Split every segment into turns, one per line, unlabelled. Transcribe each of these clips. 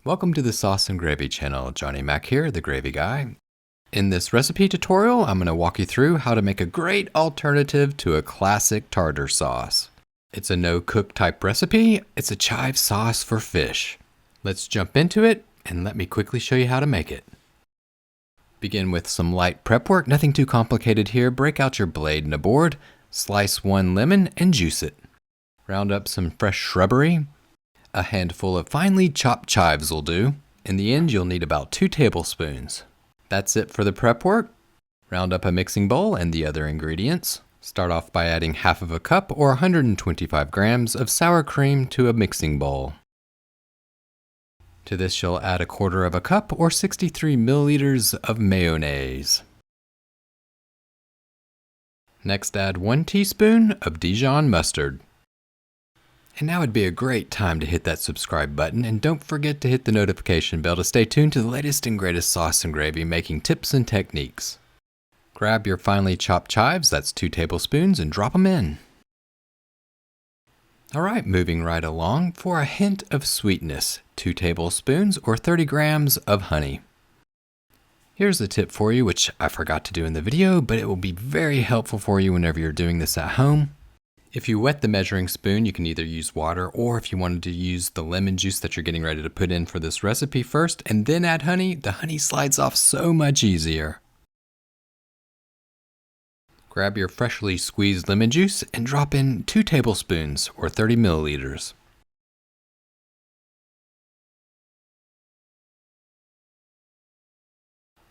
Welcome to the Sauce and Gravy channel. Johnny Mac here, the Gravy Guy. In this recipe tutorial, I'm going to walk you through how to make a great alternative to a classic tartar sauce. It's a no-cook type recipe. It's a chive sauce for fish. Let's jump into it and let me quickly show you how to make it. Begin with some light prep work, nothing too complicated here. Break out your blade and a board, slice one lemon and juice it. Round up some fresh shrubbery. A handful of finely chopped chives will do. In the end, you'll need about 2 tablespoons. That's it for the prep work. Round up a mixing bowl and the other ingredients. Start off by adding half of a cup or 125 grams of sour cream to a mixing bowl. To this, you'll add 1/4 of a cup or 63 milliliters of mayonnaise. Next, add 1 teaspoon of Dijon mustard. And now would be a great time to hit that subscribe button, and don't forget to hit the notification bell to stay tuned to the latest and greatest sauce and gravy making tips and techniques. Grab your finely chopped chives, that's 2 tablespoons, and drop them in. Alright, moving right along, for a hint of sweetness, 2 tablespoons or 30 grams of honey. Here's a tip for you, which I forgot to do in the video, but it will be very helpful for you whenever you're doing this at home. If you wet the measuring spoon, you can either use water, or if you wanted to use the lemon juice that you're getting ready to put in for this recipe first and then add honey, the honey slides off so much easier. Grab your freshly squeezed lemon juice and drop in 2 tablespoons or 30 milliliters.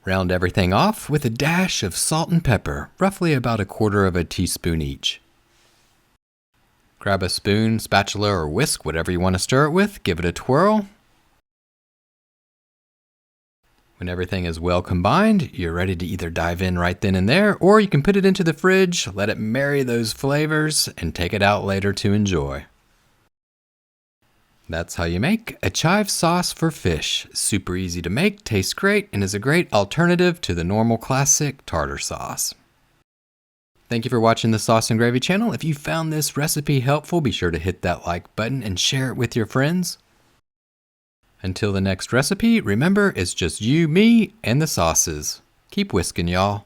Round everything off with a dash of salt and pepper, roughly about 1/4 of a teaspoon each. Grab a spoon, spatula, or whisk, whatever you want to stir it with, give it a twirl. When everything is well combined, you're ready to either dive in right then and there, or you can put it into the fridge, let it marry those flavors, and take it out later to enjoy. That's how you make a chive sauce for fish. Super easy to make, tastes great, and is a great alternative to the normal classic tartar sauce. Thank you for watching the Sauce and Gravy channel. If you found this recipe helpful, be sure to hit that like button and share it with your friends. Until the next recipe, remember, it's just you, me, and the sauces. Keep whisking, y'all.